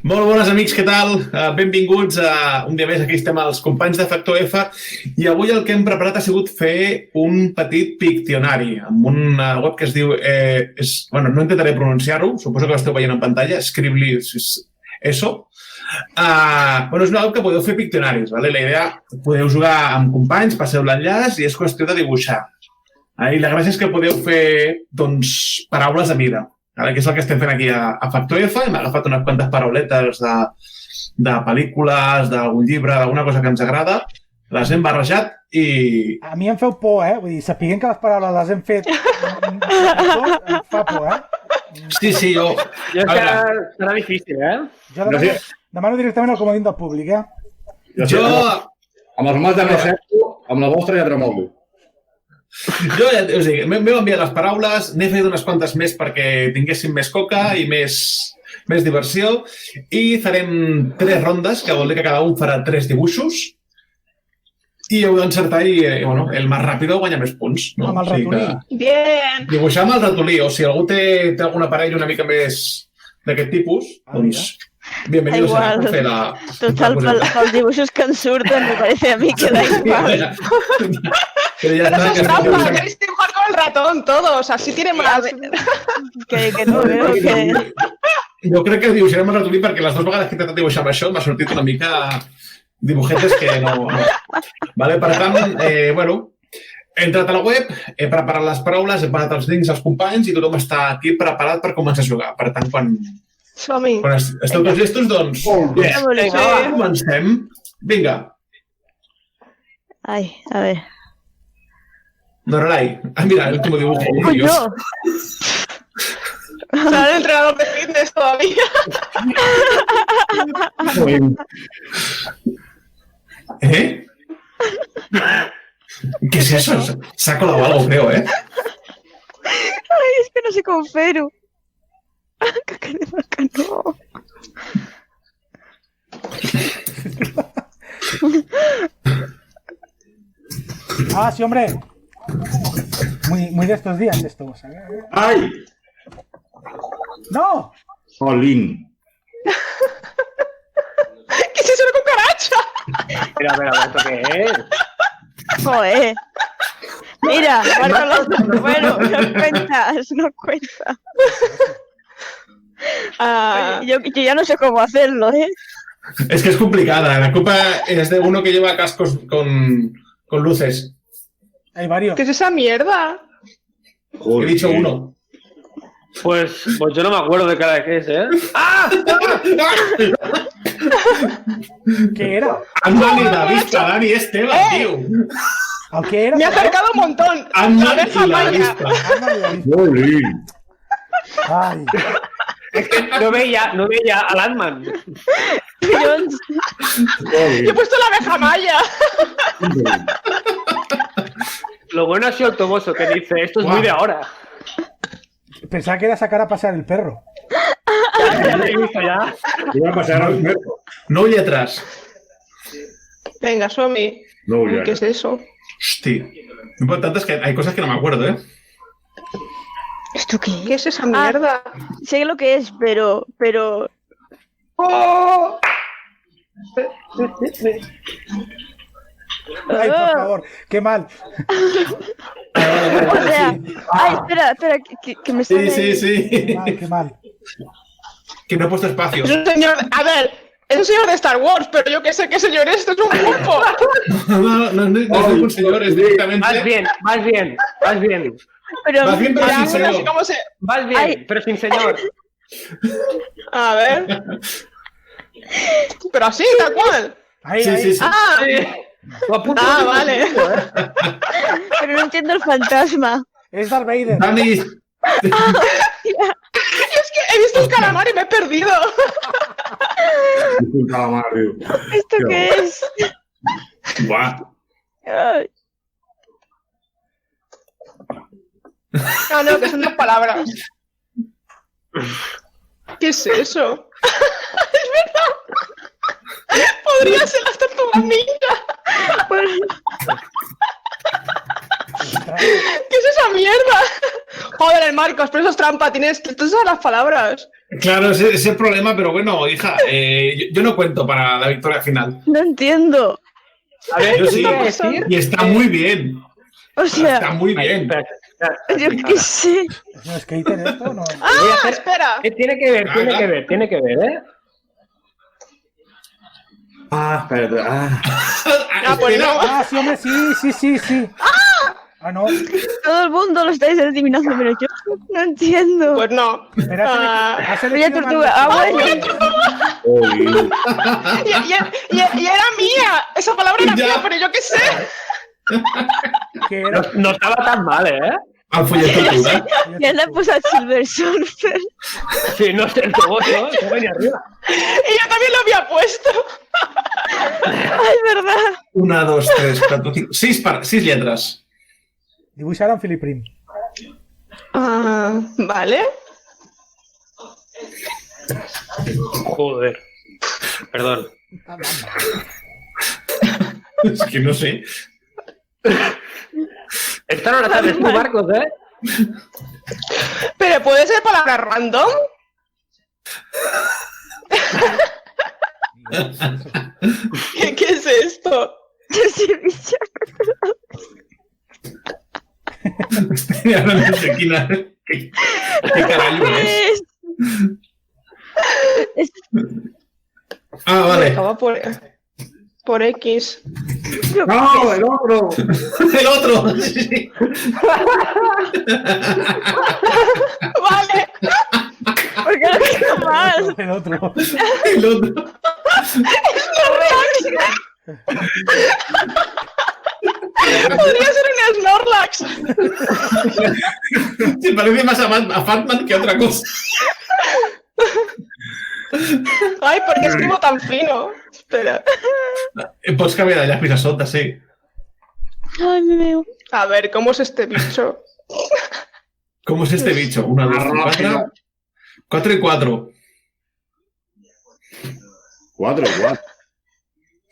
Molt bones, amics, què tal? Benvinguts a un dia més. Aquí estem els companys de Factor F i avui el que hem preparat ha sigut fer un petit piccionari amb una web que es diu... no intentaré pronunciar-ho, suposo que l'esteu veient en pantalla, Scribbly eso. És una web que podeu fer piccionaris, vale? La idea, podeu jugar amb companys, passeu l'enllaç i és qüestió de dibuixar. I la gràcia és que podeu fer, doncs, paraules a mida. Ara, que és el que estem fent aquí a Factor F. Hem agafat unes quantes parauletes de pel·lícules, d'algun llibre, d'alguna cosa que ens agrada, les hem barrejat i... A mi em feu por, Vull dir, sapiguent que les paraules les hem fet em fa por, Sí, jo... Jo serà difícil, Jo demano directament al comodín del públic, Jo... Amb els mals de no certo, amb la vostra ja tremolo. Jo ja us dic, m'heu enviat les paraules, n'he fet unes quantes més perquè tinguéssim més coca i més diversió i farem 3 rondes, que vol dir que cada un farà 3 dibuixos i heu d'encertar i, el més ràpid guanya més punts. No? Amb el ratolí. Bien. Dibuixar amb el ratolí, o si algú té algun aparell una mica més d'aquest tipus, doncs... Bienvenidos a la... Total, pels dibuixos que ens surten, me parece a mí que da igual. Pero eso es trampa, queréis dibujar con el ratón todos, así tiene más... Que no veo que... Jo crec que dibuixarem el ratolí perquè les 2 vegades que he intentat dibuixar amb això m'ha sortit una mica dibujetes que no... Vale? Per tant, he entrat a la web, he preparat les paraules, he pagat els links als companys i tothom està aquí preparat per començar a jugar. Per tant, quan esteu tots llestos, doncs... Comencem. Vinga. Ai, a ver... Norarai. Mira, el último dibujo. ¡Uy, no! Será el entrenador de fitness todavía. ¿Eh? ¿Qué es eso? Se ha colado algo, creo, Ay, es que no sé cómo pero. Caca de vaca, no. Sí, hombre. Muy de estos días esto, ¿sabes? ¡Ay! ¡No! ¡Jolín! ¿Qué es eso, una cucaracha? Mira, ¿esto qué es? Joder. Mira, bueno, no cuenta. Yo ya no sé cómo hacerlo, Es que es complicada. La culpa es de uno que lleva cascos con luces. Hay varios. ¿Qué es esa mierda? He dicho uno. Pues yo no me acuerdo de cada qué es, ¡Ah! ¿Qué era? Ant-Man y la vista, Dani Esteban, tío. ¿Qué era? Me ha acercado un montón. Ant-Man y la vista. ¡Jolín! Ay. Es que no veía al Ant-Man. Yo he puesto la abeja maya. Lo bueno ha sido el Tomoso que dice, esto es muy de ahora. Pensaba que era sacar a pasear el perro. Ya lo he visto ya. Iba a pasar al perro. No huye atrás. Venga, Somi. No, ya. ¿Qué es eso? Hostia. Lo importante es que hay cosas que no me acuerdo, ¿Esto qué es? ¿Qué es esa mierda? Sé lo que es, pero... ¡Oh! Ay, por favor, qué mal. O sea, ay, espera, que me sale... Sí. Ay, qué mal. Que no he puesto espacios. Es un señor... A ver, es un señor de Star Wars, pero yo qué sé qué señor es. Esto es un pulpo. No es un señor, es directamente... Vas bien. Pero Vas bien, pero sin señor. Así como se... Vas bien, Ay. pero sin señor. A ver. Pero así, tal cual. Ay, Sí. Vale. Pero no entiendo el fantasma. Es Darth Vader. Dani, Es que he visto un calamar y me he perdido. Un calamar, tío. ¿Esto qué es? buah. Ay. No, que son 2 palabras. ¿Qué es eso? Es verdad. Podría ser las tortugas ninja. ¿Qué es esa mierda? Joder, el Marcos, pero eso es trampa. Tienes todas las palabras. Claro, ese es el problema, pero bueno, hija, yo no cuento para la victoria final. No entiendo. A ver, Yo yo sí. iba a decir... Y está muy bien. O sea, Está muy Ay, bien. espera. yo qué sé. ¿Es un skater esto? No. Voy a ¡Ah, hacer- espera! Tiene que ver, ¿eh? Ah, espérate. Ah. Ah, pues no. Ah, sí, hombre, sí. Ah, no. Todo el mundo lo estáis adivinando, pero yo no entiendo. Pues no. Espera, Ah, has Oye, elegido tortuga. mal. Ah, bueno. Uy. Y era mía. Esa palabra era Ya. mía, pero yo qué sé. ¿Qué era? No estaba tan mal, ¿eh? Al folleto, Ya le puse al Silver Surfer. Sí, no sé, el voto, se venía arriba. Y yo también lo había puesto. Ay, verdad. 1, 2, 3, 4, 5, 6 letras. Dibuixaron Philip Prim. Ah, vale. Joder. Perdón. Es que no sé. Esta no la sabes tú, Marcos, ¿eh? Pero puede ser palabra random. ¿Qué es esto? Sí, bicho. Estoy hablando de ¿Qué carajo es? Es- Ah, vale. Acaba por X. ¡No, el otro! El otro. Sí. Vale. ¿Por qué no quiero más? El otro. El otro. Podría ser un Snorlax. Se parece más a Fatman que a otra cosa. Ay, ¿por qué escribo tan fino? Espera. Pots canviar de llapis a sota, sí. Ay, me veo. A ver, ¿cómo es este bicho? ¿Cómo es este bicho? 1, 2, 3, 4. 4 y 4. 4.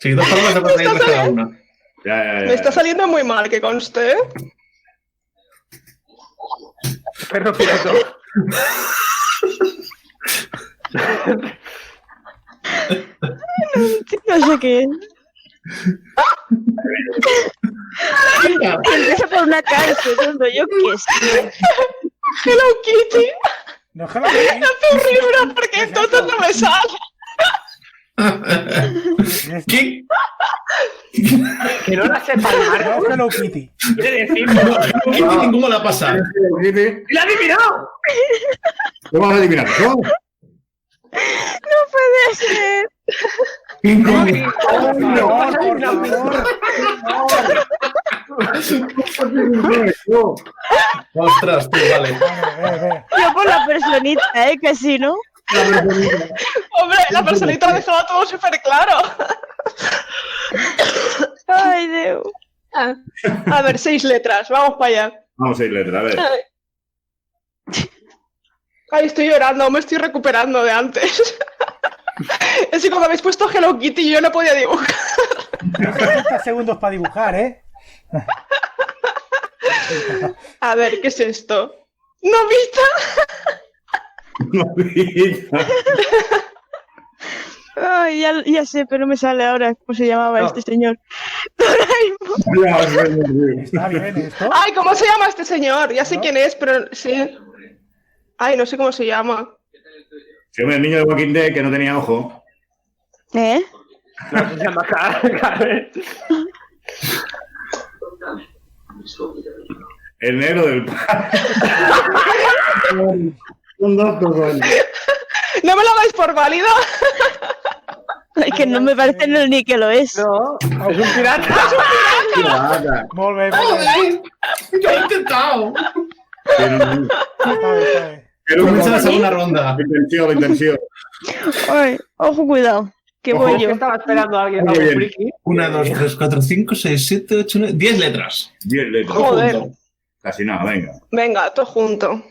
Sí, 2 palabras de 4 letras cada una. Ya. Me está saliendo muy mal, que conste. Perro piloto. No sé qué es. Empieza por una K, segundo, yo qué sé. Hello Kitty. No, Hello Kitty. Hace horrible porque entonces no me sale. ¿Qué? Que no la sepa el No, Marcos. es Hello Kitty. Quiere decir... ¿Cómo la pasa? ¡Y la ha adivinado! ¿Cómo vas a adivinar eso? No puede ser. Por favor. Ostras, tú, vale. Ve. Yo por la personita, que sí, ¿no? Hombre, la personita ha dejado todo súper claro. Ay, Dios. A ver, 6 letras. Vamos para allá. Vamos, 6 letras, a ver. Ay, estoy llorando. Me estoy recuperando de antes. Es que cuando habéis puesto Hello Kitty yo no podía dibujar. 30 segundos para dibujar, ¿eh? A ver, ¿qué es esto? ¿Novita? Novita. Ay, ya sé, pero no me sale ahora cómo se llamaba No. este señor. Está bien esto. Ay, ¿cómo se llama este señor? Ya sé quién es, pero sí. Ay, no sé cómo se llama. Sí, hombre, el niño de Walking Dead que no tenía ojo. ¿Eh? No se llama Karen. El negro del Son dos cosas. ¿No me lo dais por válido? Ay, que no me parece ni que lo es. No, es un pirata. Pirata. Molt bé, molt bé. Yo he intentado. Està bé. Comienza la segunda ronda. La intenció. Ay, ojo, cuidado. Que Ojo, voy Es que yo. estaba esperando a alguien Muy algo bien. friki. 1, 2, 3, 4, 5, 6, 7, 8, 9, 10 letras. 10 letras. Joder. Junto. Casi nada, venga. Venga, todo junto.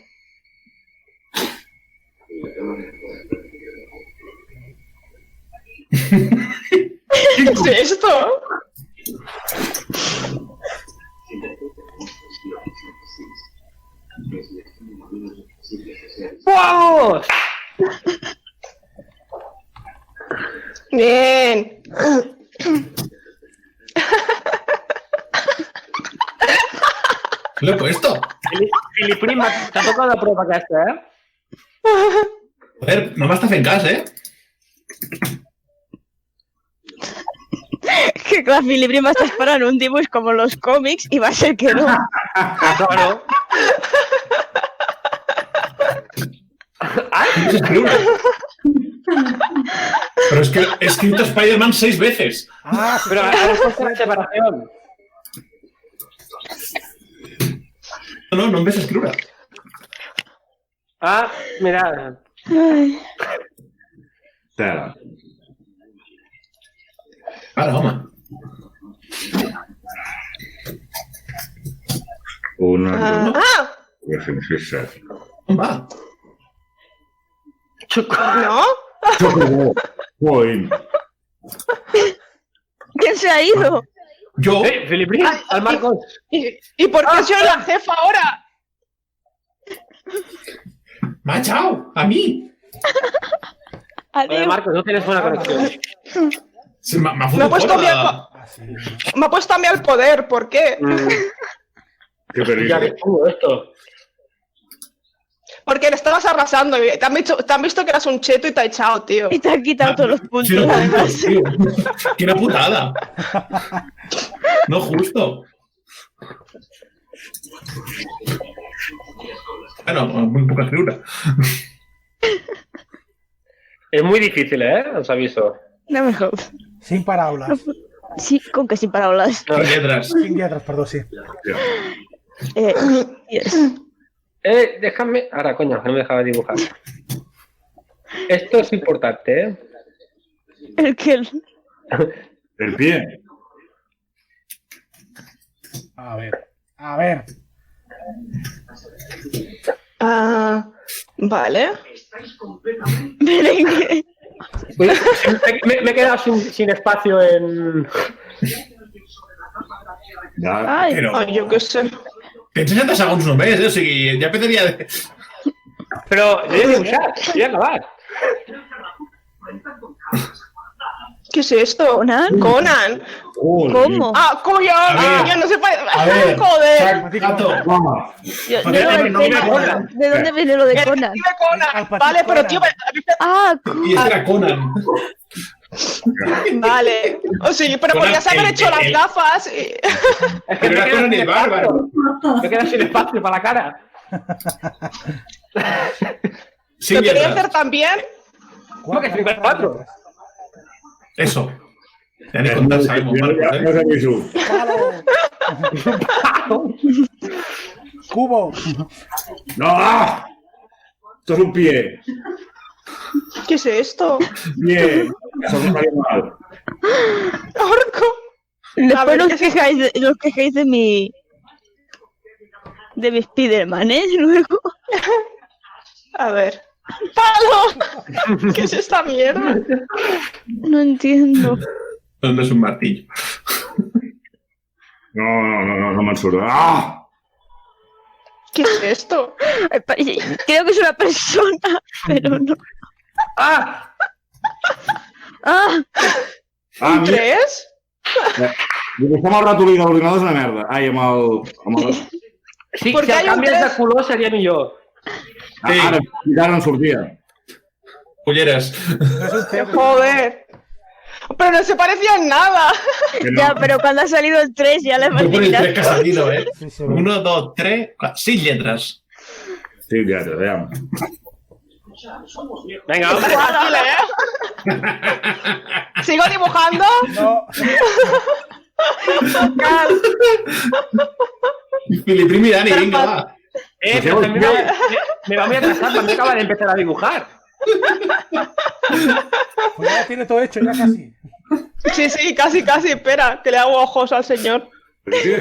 ¿Qué es esto? ¡Vamos! Bien. Lo he puesto. Filiprima, t'ha tocat la prova aquesta, eh? Joder, no m'està fent cas, Que clar, Filiprim està esperant un dibuix com en los còmics i va ser que no. No. No sé escriure. Pero es que he escrito Spider-Man 6 veces. Ah, sí, Pero has puesto la separación. No em ves escriure. Ah, mira. Ai. Tela. Ara, home. Una, Ah, dos, tres, set. On va? ¿no? Chocobo. Point. ¿Quién se ha ido? Jo? Filiprim, el Marcos. ¿Y por qué soy la jefa ahora? Chao, a mi. Oye, Adiós. Marcos, no tienes buena conexión. Sí, m'ha Me ha fotut puesto a mí fora. Ah, sí. Me ha puesto a mí al poder, ¿por qué? Qué Ya peligro. ves tú esto. Porque le estabas arrasando. Y te han visto que eras un cheto y te ha echado, tío. Y te han quitado todos los puntos, Sí, no, además. tío. Quina putada. No justo. Bueno, muy poca escriure. Es muy difícil, ¿eh? Os aviso. No me jodas. Sin paraules. Sí, con que sin palabras. Sin lletres. Sin lletres, perdó, sí. Yes. Déjame... Ahora, coño, no me dejaba dibujar. Esto es importante, ¿eh? El que... El pie. A ver. A ver. Ah, vale. Merengue. Uy, me he quedado sin espacio en... Ya. Ay, Però Ay, yo qué sé. tens 60 segons només, O sigui, ja empezaria de... Pero yo he dibujado, yo he acabado. ¿Qué es esto? ¿Conan? Conan. Joder. ¿Cómo? Ah, coño. ver. Yo no sé. A ver, Joder. Gato, Toma. Yo Porque no lo no me entiendo. acuerdo. ¿De dónde viene lo de Conan? Dime Conan. Al Petit Vale, pero Conan. tío, Ah, i este era Conan. vale. O sea, pero Conan, podrías haber hecho las gafas. Y... Es que Pero era me quedo Conan sin el bárbaro. espacio. Me quedo sin espacio para la cara. Sin ¿Lo quería lletres. hacer también? ¿Cómo que 54? Eso. Ja ni comptar sabemos, Marcos, No sé ni su. Palo. Cubo. No. ¡Ah! Esto es un pie. ¿Qué es esto? Pie. Eso no salió mal. Orco. A después ver, os quejáis de mi... De mi Spider-Man, ¿eh? Luego... A ver. ¡Palo! ¿Qué es esta mierda? No entiendo. No es un martillo. No me'n surt. Ah! ¿Qué es esto? Creo que es una persona, pero no. ¡Ah! Ah, Ah, mira, ¿Tres? dibuixar amb el ratolí de l'ordinador és una merda. Ai, amb el... Sí, ¿Por si qué el hay un canvies de tres? color seria millor. Sí. Ara en sortia. Culleres. No es un cebo. Joder. Pero no se parecía en nada. Que no. ya, pero cuando ha salido el 3 ya le hemos Jo por el 3 eliminado. que ha salido, Sí, sí. 1, 2, 3, 4, 6 lletres. Sí, ja, veiem. Venga, hombre. Fácil, ¿eh? ¿Sigo dibujando? No. Filiprim i Dani, vinga, va. Pero también me va muy atrasado cuando acaba de empezar a dibujar. Pues ya lo tiene todo hecho, ya casi. Sí, sí, casi, casi. Espera, que le hago ojos al señor. Sí.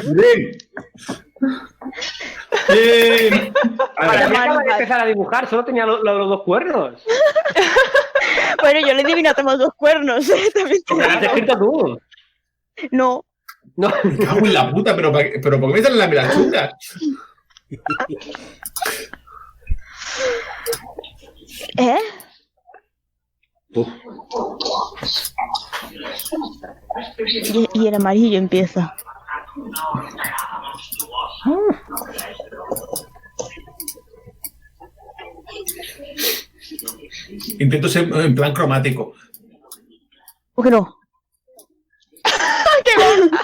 Bien. Para mí acaba de empezar a dibujar, solo tenía los dos cuernos. Bueno, yo le di tomar 2 cuernos, ¿eh? También te Lo has digo. escrito tú. No. No. Me cago en la puta, pero ¿por qué me salen las miras chungas? ¿Eh? Y el amarillo empieza. Intento ser en plan cromático. ¿Por qué no? ¡Qué bueno!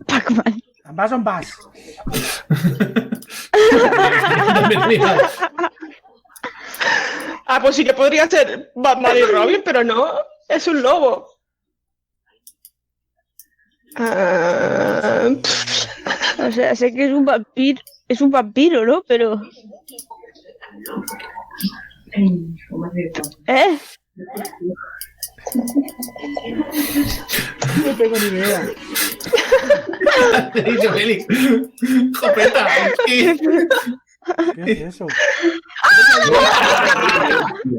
Pac-Man. En vas o en vas? Ah, pues sí que podría ser Batman y Robin, pero no, es un lobo. O sea, sé que es un vampiro, ¿no? Pero... ¿Eh? No tengo ni idea. Te he dicho, Félix. Jopeta, es que... ¿Qué es eso?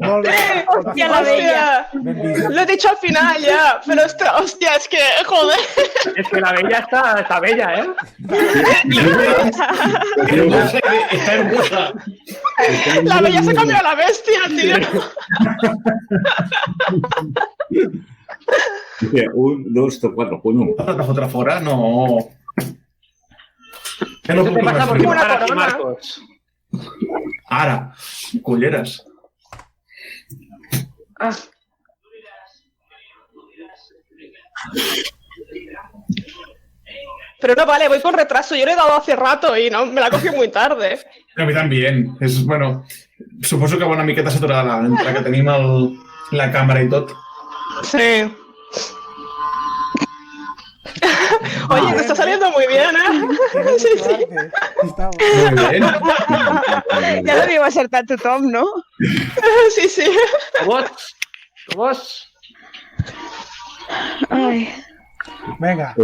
Molt bé. Hòstia, la bella. Ben vist. Lo he dicho al final ya, pero hostia, es que, joder, Es que la bella está bella, ¿eh? Hermosa, está hermosa. la bella se cambió a la bestia, tío. Dice, 1, 2, 3, 4, coño. La foto fora, no. Que no Eso te puc pasa por més. Una dibujar aquí, corona. Marcos. Ara, culleres. Pero no vale, voy con retraso. Yo le he dado hace rato y no me la cogí muy tarde. A mi també. És, bueno, suposo que va una miqueta saturada entre que tenim la càmera i tot. Sí. Oye, te está saliendo muy bien, ¿eh? Sí, sí. Està Molt bé. Ya lo iba a ser tanto Tom, ¿no? Sí, sí. Vos. Ay. Vinga.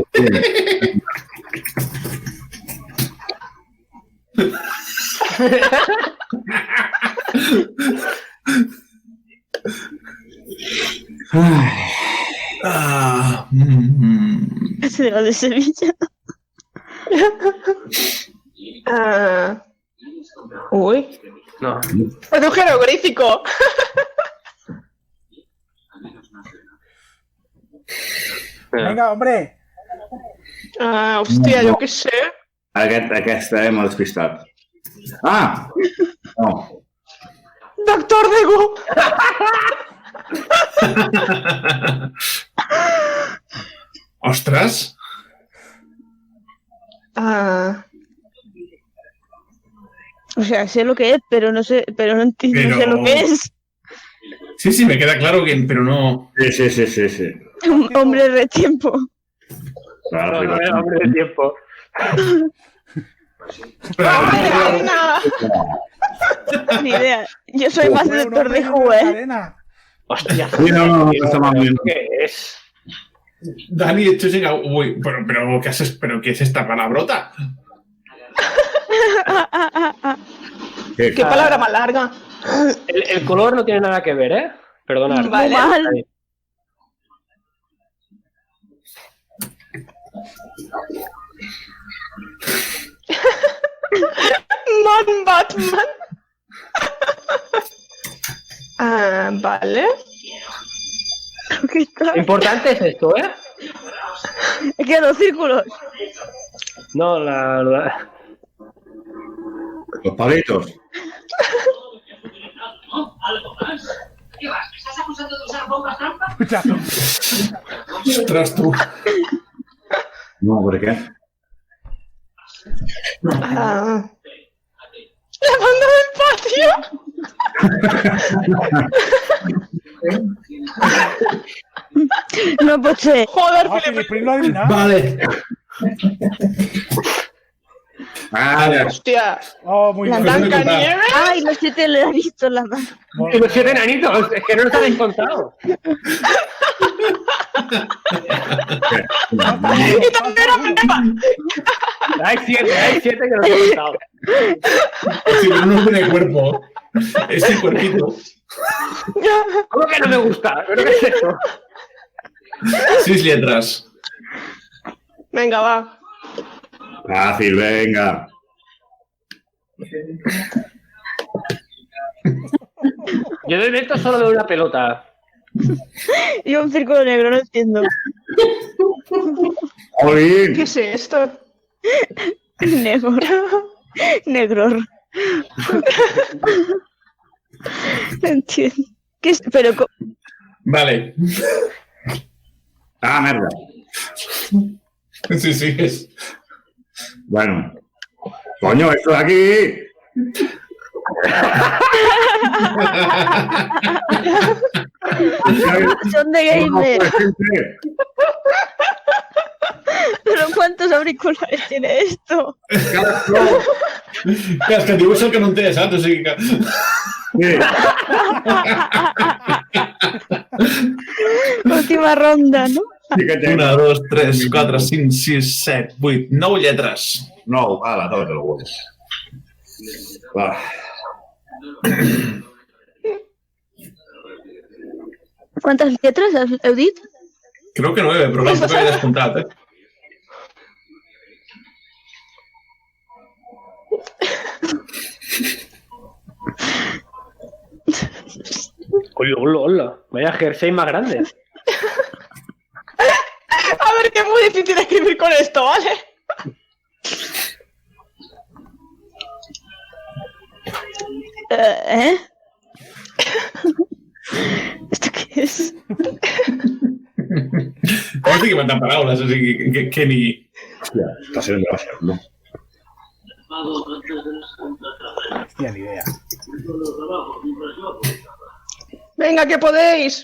Ah, Se de lo de Sevilla. Uy. No. Es un jeroglífico. Vinga, hombre. Hostia, yo qué sé. Aquesta m'ha despistat. Ah! No. Doctor Degu. Ostres! O sea, sé lo que es, pero no sé, no entiendo Pero- no sé lo que es. Sí, sí, me queda claro, que, pero no... Sí. Un hombre de tiempo. Claro, No, hombre de tiempo. ¡Ay, Ana! Ni idea. Yo soy más de Doctor de Who, ¿eh? Arena. Hostia. Sí, no está mal bien. ¿Qué es? Dani, esto llega... Uy, pero ¿qué haces? ¿Pero qué es esta palabrota? ¿Qué? ¡Qué palabra más larga! El color no tiene nada que ver, ¿eh? Perdonad. Vale. Mal. Ahí. Man Batman. Vale. ¿Qué tal? Lo importante es esto, ¿eh? Es que dos círculos. No, la... Los palitos. Escucha, Ostres, tu. No, ¿por qué? La banda del patio. No pot ser. Joder, no, Filipe. Filip, lo ha adivinat. Vale. Vale. Hostia. Oh, muy La bien. Blancanieves. Ay, los 7 le han visto en la mano. Molt Y los bé. 7 enanitos, es que no los habéis contado. Y también era Pepa. Hay 7 que los he contado. Si no tiene cuerpo. Ese cuerpito. ¿Cómo que no me gusta? ¿Pero qué es esto? 6 lletres. Venga, va. Fácil, venga. Yo de esto solo veo una pelota. Yo un círculo negro, no entiendo. Olin. ¿Qué es esto? Negro. Negror. No entiendo. ¿Qué es? Pero... Vale. Ah, merda. Sí, es... Bueno. Coño, esto de aquí. Son de gamer. ¿Pero cuántos auriculares tiene esto? Clar, és que dius el que no en té, saps? O sigui que... Sí. Última ronda, no? Sí que té. 1, 2, 3, 4, 5, 6, 7, 8, 9 lletres. No, ala, toca el gos. Va. Quantes lletres heu dit? Creo que 9, però tampoc he descomptat, eh? Hola, hola. Vaya jersey más grande. A ver, que es muy difícil escribir con esto, ¿vale? ¿Eh? ¿Esto qué es? No estic inventant paraules, o sigui que ni... Hòstia, està sent gràcies, no? Hòstia, ni idea. Venga, que podéis.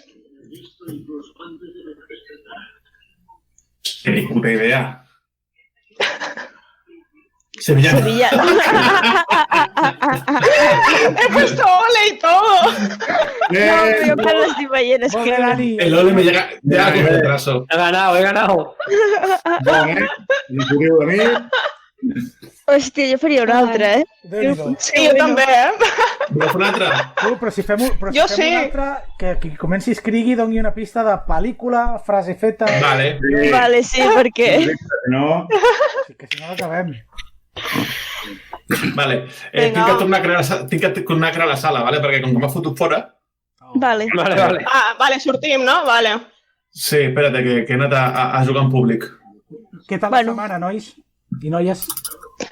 Que ni puta idea. Sevillano. Sevilla. He puesto ole y todo. No, yo que lo estoy veient, és Molt que... bé, Dani. El ole me llega ya con retraso. He ganado. Bon, eh? No podeu de mi. Hòstia, jo faria una altra, eh? Déu-n'hi-do. Sí, yo también, ¿eh? Voleu fer una altra? Tu, però si fem, Jo fem sí. una altra, que qui comenci a escrigui doni una pista de pel·lícula, frase feta... Vale. Sí. Vale, sí, perquè... No. Sí, que si no l'acabem. Vale. Vinga. Tinc que tornar a crear la sala, vale? Perquè com que m'ha fotut fora... Vale. Vale. Ah, vale, sortim, ¿no? Vale. Sí, espérate, que he anat a jugar en públic. Què tal Bueno. la setmana, nois i noies?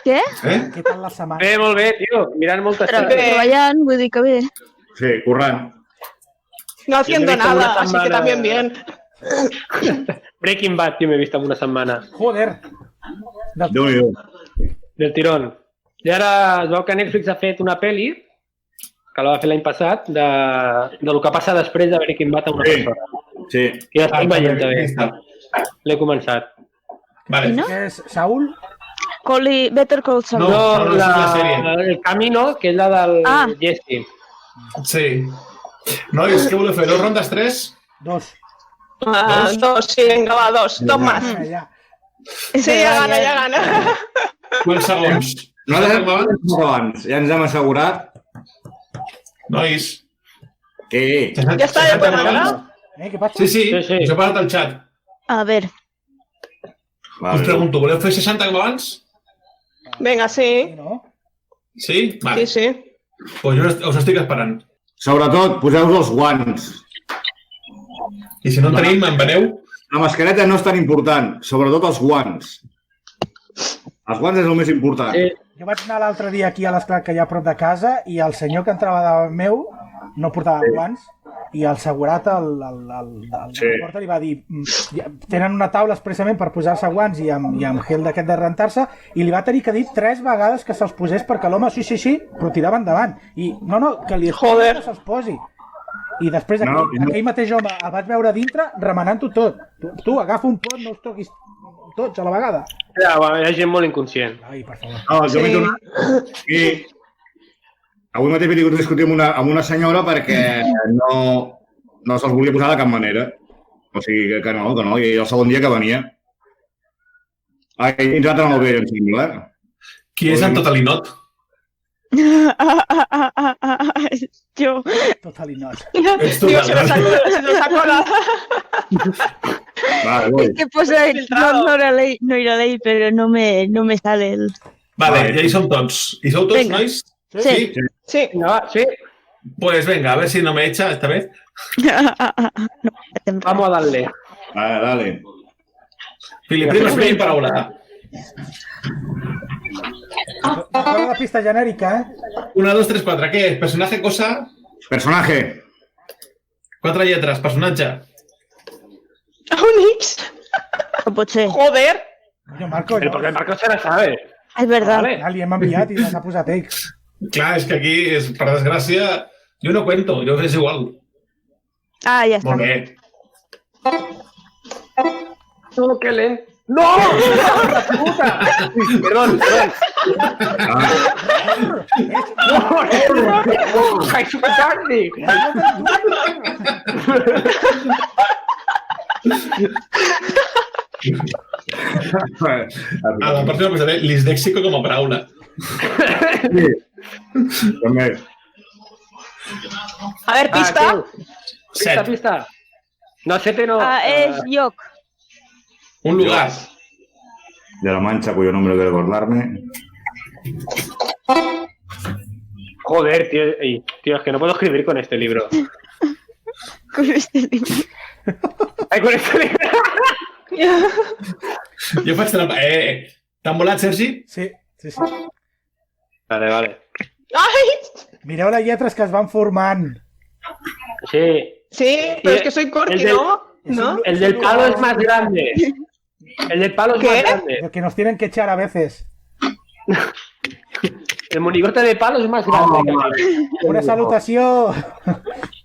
Què? Eh? Què tal la setmana? Bé, molt bé, tio. Mirant moltes Tra sèries. treballant, vull dir que bé. Sí, currant. No haciendo Yo me he visto nada, una así que semana- también bien. Breaking Bad, tio, m'he vist en una setmana. Joder! Déu-n'hi-do. Del tirón. I ara es veu que Netflix ha fet una pel·li, que la va fer l'any passat, de lo que passa després de Breaking Bad a una Sí. persona. Sí. I ja estic veient també. Està. L'he començat. Vale. I no? Què és? Saúl? Better Call Saul. No, és la sèrie. El Camino, que és la del Jesse. Sí. Nois, què voleu fer? 2 rondes, 3? 2. Ah, dos, sí, venga, va, dos más. Ja. Sí, ya gana, ya gana. Quants segons? No abans, ja ens hem assegurat Nois. que... Ya está, ya puedo ganar. Què passa? Sí, sí, Sí, sí. us he parlat al xat. A ver. Us pregunto, voleu fer 60 com abans? Venga, Sí, sí. no? Sí? Vale. Sí, sí. Pues jo us estic esperant. Sobretot, poseu-vos els guants. I si no en tenim, en veneu? La mascareta no és tan important, sobretot els guants. Els guants és el més important. Sí. Jo vaig anar l'altre dia aquí a l'esclat que hi ha a prop de casa i el senyor que entrava davant meu no portava guants i el segurat, el Sí. porta li va dir tenen una taula expressament per posar-se guants i amb gel d'aquest de rentar-se i li va tenir que dir 3 vegades que se'ls posés perquè l'home sí, però tirava endavant. I no, que li Joder. que se'ls posi. I després No, aquell mateix home el vaig veure dintre remenant-ho tot. Tu agafa un pot, no us toquis tots a la vegada. Ja, hi ha gent molt inconscient. Ai, per favor. No, jo m'he donat... I avui mateix he tingut un discutir amb una senyora perquè no se'ls volia posar de cap manera. O sigui, que no. I el segon dia que venia... Ai, he entrat en el vell, em sembla, eh? Qui és en Totalinot? Jo. Totalinot. Ets Dios, se nos Totalinot. ha colado. Vale, voy. Es que posa no era ley, pero no me sale el... Vale, ja hi som tots. Hi sou tots, Vinga. nois? Sí. Sí. Vinga, va, sí. Pues venga, a ver si no me echa esta vez. Vamos a darle. Dale. Primer paraula. Recorda la pista genèrica, 1, 2, 3, 4. Què és? Personatge, cosa? Personaje. 4 lletres. Personatge. Un X. No pot ser. Joder. Coño, Marco, Pero porque el Marco se la sabe. És verdad. Vale. li hem enviat i s'ha posat X. Clar, és que aquí, per desgràcia, jo no cuento, jo és igual. Ah, ja està. Molt bé. No, qué lento. ¡No! ¡La puta! Perdón. ¡No! ¡Ay, super tarde! A la pròxima posaré l'isdèxico com a paraula. També. A ver, pista. Pista. No, 7 no. És lloc. Un lugar. De la Mancha, cuyo nombre debo recordarme. Joder, tío. Tío, es que no puedo escribir con este libro. Con este libro. Ay, con este libro. Jo faig trampa. T'han volat, Sergi? Sí. Vale. Ay. Mireu les lletres que es van formant. Sí. Sí, pero es que soy Corky, ¿no? ¿No? El del palo es más grande. El del palo es ¿Qué? más grande. Lo que nos tienen que echar a veces. El monigote de palo es más grande. Una salutació.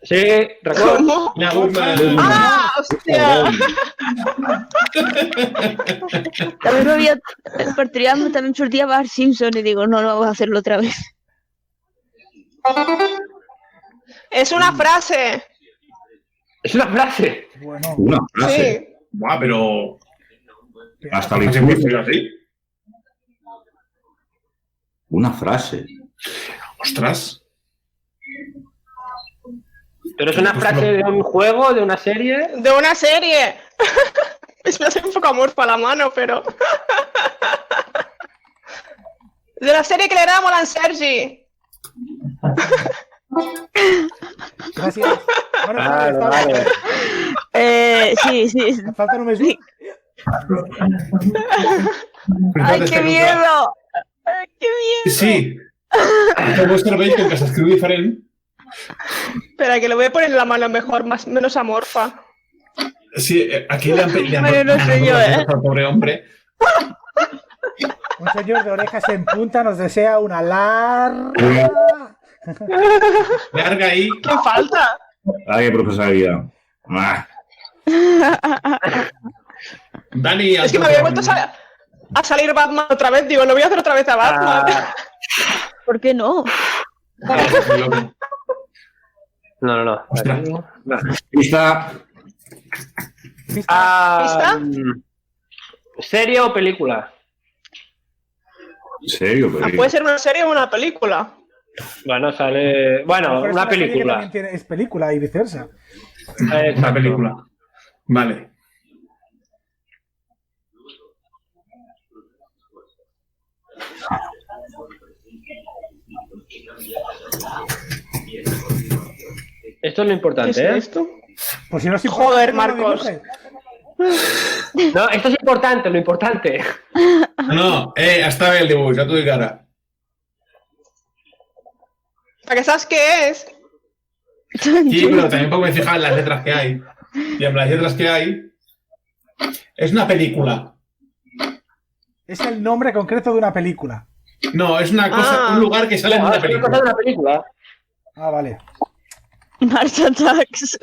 Sí, recuerdo. ¿Cómo? N'hi ha hagut... Ah, hostia. También me había, per triarme también sortia Bart Simpson y digo, no voy a hacerlo otra vez. Es una frase. Es una frase. Bueno, Una frase. Sí. Buah, però... Hasta ¿Has el visto así? Una frase. Ostras. Pero es una frase de un juego, de una serie. De una serie. Es me hace un poco amorfa la mano, pero... De la serie que le era Molan Sergi. gràcies. Bueno, Vale. Sí. em falta només un. ¡Ay, qué miedo! ¡Ay, qué miedo! Sí. El meu cervell, com que s'escriu diferent... Espera, que le voy a poner la mano mejor, menos amorfa. Sí, aquí le han Bueno, no sé yo, al pobre hombre. Un señor de orejas en punta nos desea una larga... Larga ahí. ¿Qué falta? Ay, profesoría. Dani... Es que me había vuelto a salir Batman otra vez. Digo, no voy a hacer otra vez a Batman. ¿Por qué no? No. Ostras. Pista. ¿Pista? ¿Serie o película? ¿En serio? Ah, puede ser una serie o una película. Bueno, sale... Bueno, Pero es una serie que película. también es película y viceversa. Exacto. Una película. Vale. Esto es lo ¿Qué importante, es ¿eh? esto? Pues si no, si Joder, no lo Marcos. dibujes. No, esto es importante, lo importante. No, està bé el dibuix, ja t'ho dic ara. ¿Para que sabes qué es? Sí, pero también puedo fijar en las letras que hay. Y en las letras que hay... Es una película. Es el nombre concreto de una película. No, es una cosa, un lugar que sale en una Es una cosa de película. una película. Ah, vale. Mars Attacks.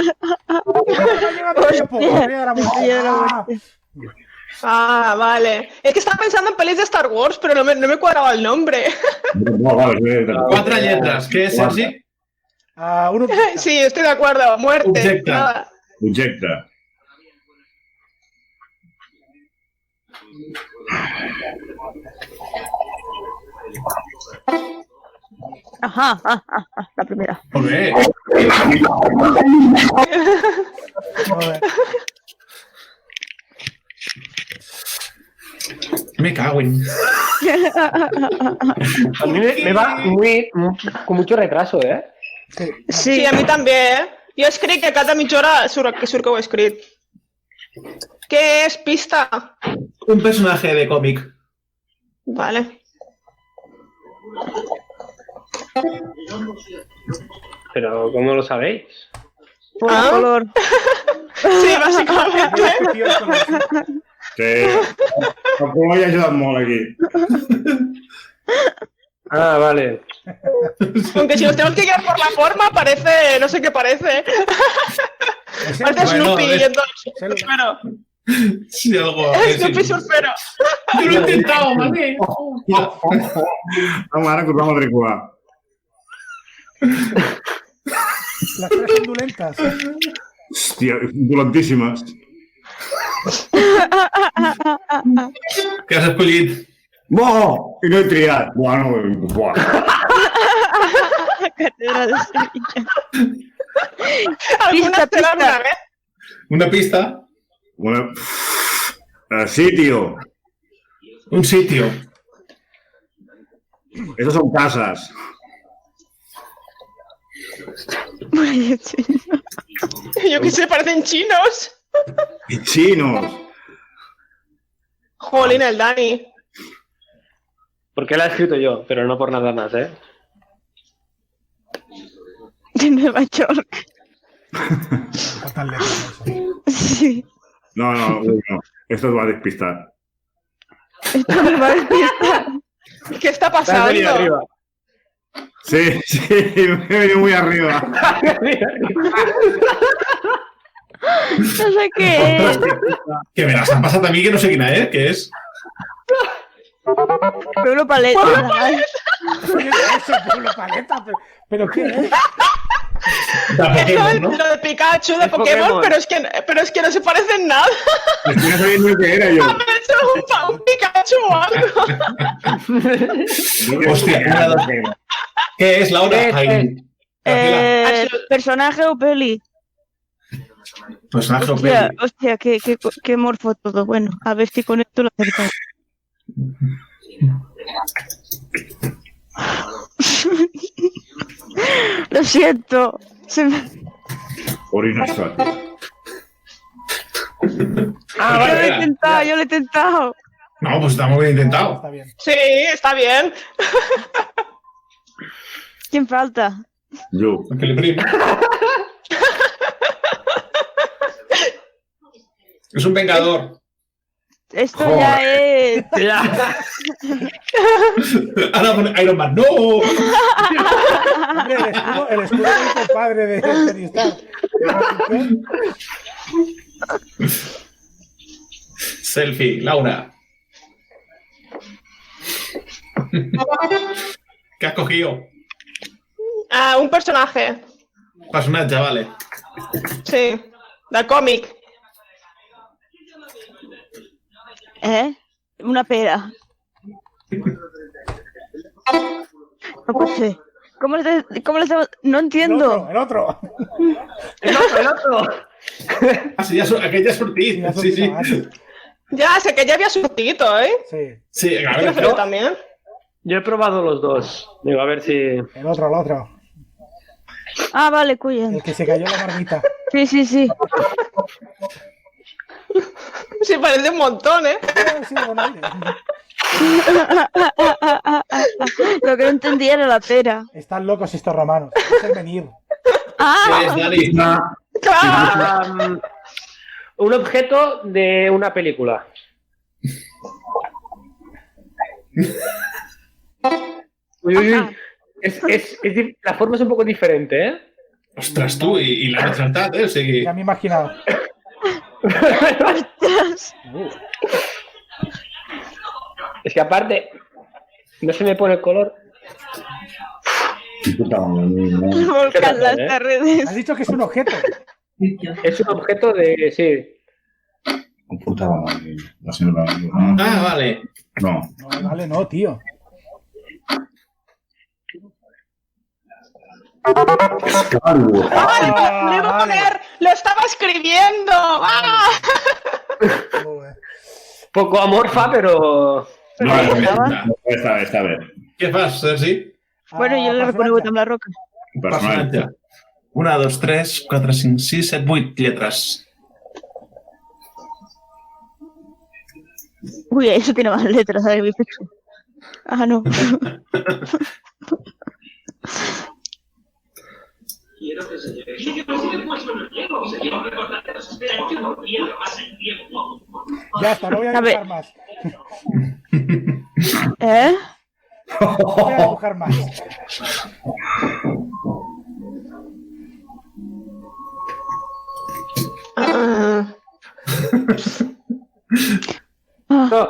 Ah, vale. Es que estaba pensando en pelis de Star Wars, pero no me cuadraba el nombre. No, vale, 4 lletres. Què és, Sergi? Un objecte. Sí, estoy de acuerdo. Muerte. Objecte. Nada. Objecte. Ajá, la primera. Molt bé. Joder. Me cago en... A mí me va muy, con mucho retraso, ¿eh? Sí, a mi també, Jo escric que cada mitja hora surt que ho he escrit. Què és? Pista? Un personaje de cómic. Vale. Pero, ¿cómo lo sabéis? Por color. Sí, bàsicament. Sí. El color ja ha ajudat molt aquí. Ah, vale. Aunque si nos tenemos que guiar por la forma, parece... No sé qué parece. Parece Snoopy yendo al surfero. Sí, algo. Snoopy surfero. Yo lo he intentado, ¿vale? Vamos, ara que us vam matricular. Les tres són dolentes. Hòstia, dolentíssimes. Què has escollit? Bo! I no he triat. Bueno, buah. Catedral de Sevilla. Alguna serà una, eh? Una pista. Sitio. Un sitio. Esos son casas. Yo qué sé, parecen chinos. Y chinos. Jolín, el Dani. Porque la he escrito yo, pero no por nada más, ¿eh? De Nueva York. Faltan letras, eso. Sí. No, uy, no. Esto os va a despistar. Esto me va a despistar. ¿Qué está Te has venido pasando? arriba. Sí, me he venido muy arriba. No sé qué es. Que me las han pasado a mí que no sé quién es, ¿qué es? Pueblo Paleta. Eso, Pueblo Paleta, pero ¿qué es? De Pokémon, ¿no? Lo de Pikachu, de Es Pokémon, Pokémon. pero es que no se parecen nada. Estoy sabiendo qué era yo. Me he hecho un Pikachu o algo. Hostia, ¿qué es, Laura? ¿Qué es? Ay, tranquila. Personaje o peli. Personaje o Hostia, peli. hostia, qué morfo todo. Bueno, a ver si con esto lo acertamos. Lo siento. Orina está. Ah, Yo lo he vale, intentado, yo lo he intentado. no, pues está muy bien intentado. Está bien. Sí, está bien. ¿Quién falta? Yo. Que le prima. Es un vengador. Esto Joder. ya es. Ya. Ahora pone Iron Man. ¡No! Hombre, el escudo lo hizo el padre de Tony Stark. Selfie, Laura. ¿Qué has cogido? Ah, un personaje. Personaje, vale. Sí. De còmic. Una pera. No puede ser. ¿Cómo le estamos? No entiendo. El otro. El otro. Ah, sí, aquell ja ha sortit. Sí, sí. Ya, sé que ya había surtido, ¿eh? Sí, Sí, a Yo ver, creo también. Yo he probado los dos. Digo, a ver si... el otro. Ah, vale, cuya. El que se cayó la marmita. Sí. Sí, parece un montón, ¿eh? Sí, con aire. Lo que no entendía era la pera. Están locos estos romanos. Es el venir. ¿qué es, Dani? ¡Claro! Un objeto de una película. Uy. La forma es un poco diferente, ¿eh? Ostres, tu, i l'has encertat, O sigui... Ya me he imaginado. Es que aparte, no se me pone el color. Volcan las ¿eh? redes. Has dicho que es un objeto. Es un objeto de... Sí. Ah, vale. No. No, vale, no, tío. ¡Ah, le iba a poner! ¡Lo estaba escribiendo! ¡Ah! Joder. Poco amorfa, pero... No, está bien. Què fas, Sergi? Bueno, yo le personatge. reconozco amb la roca. Personatge. 1, 2, 3, 4, 5, 6, 7, 8 lletres. Uy, eso tiene más letras, ¿sabes? Mi pecho. Ah, no. Ya está, no voy a A ver. dibujar más. ¿Eh? No voy a dibujar más. No,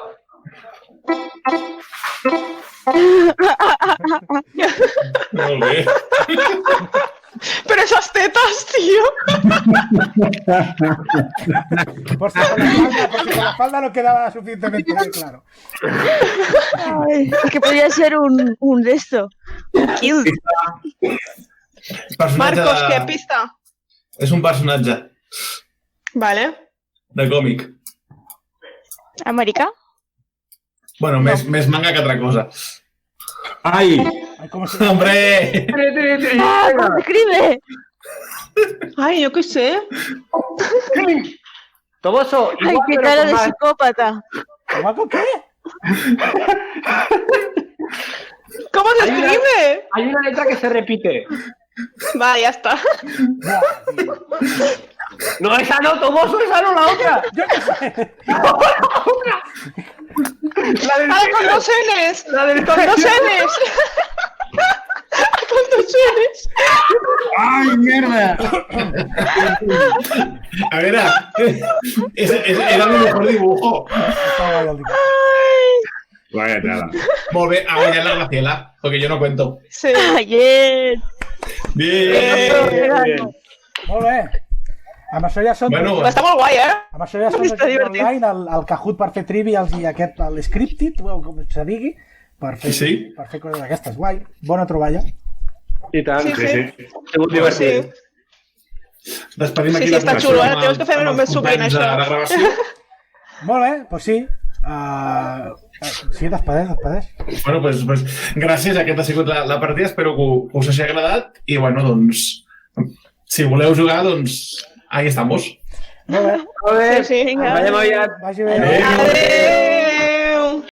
Molt bé. Pero esas tetas, tío. Porque con la falda no quedaba suficientemente claro. Ay, es que podría ser un de esto. Un cute. Personatge Marcos, de- ¿qué pista? És un personatge Vale. de còmic. ¿América? Bueno, més manga que altra cosa. Ai! Ay, ¿cómo se llama? ¡Hombre! ¡Ah, cómo se escribe! Ay, yo qué sé. Toboso, ¡Ay, igual, qué pero cara con de más. psicópata! ¿Guaco qué? ¿Cómo se escribe? Hay una letra que se repite. Vale, ya está. Buah, tío. No, esa no, Toboso, esa no, la otra. Yo qué sé. La del ¡Ah, con dos Ns! La del ¡Con dos Ns! ¡Con dos Ns! Ai, merda! A veure, era el mejor dibujo. Está guay el dibujo. Vaya tela. Molt bé, ha guanyat la Graciela, porque yo no cuento. Sí. ¡Ayer! Bien! Molt bé. Amb això ja són... Bueno, Està molt guai, eh? Amb això ja són Està divertit. online, el Kahoot per fer trivials i aquest, l'scripted, o com se digui, per fer, Sí. per fer coses d'aquestes. Guai, bona troballa. I tant, Sí, Sí, sí. ha sigut divertit. despedim Sí, aquí sí, la està connexió xulo, amb tenemos que fer amb els només sovint, companys de això. la gravació. Molt bé, doncs sí. Sí, despedeix. Bueno, pues gràcies, aquesta ha sigut la partida, espero que us hagi agradat i, bueno, doncs, si voleu jugar, doncs, ahí estamos. Molt bé, Molt bé, Sí, sí. ens veiem aviat. vagi bé. Adéu. Adéu!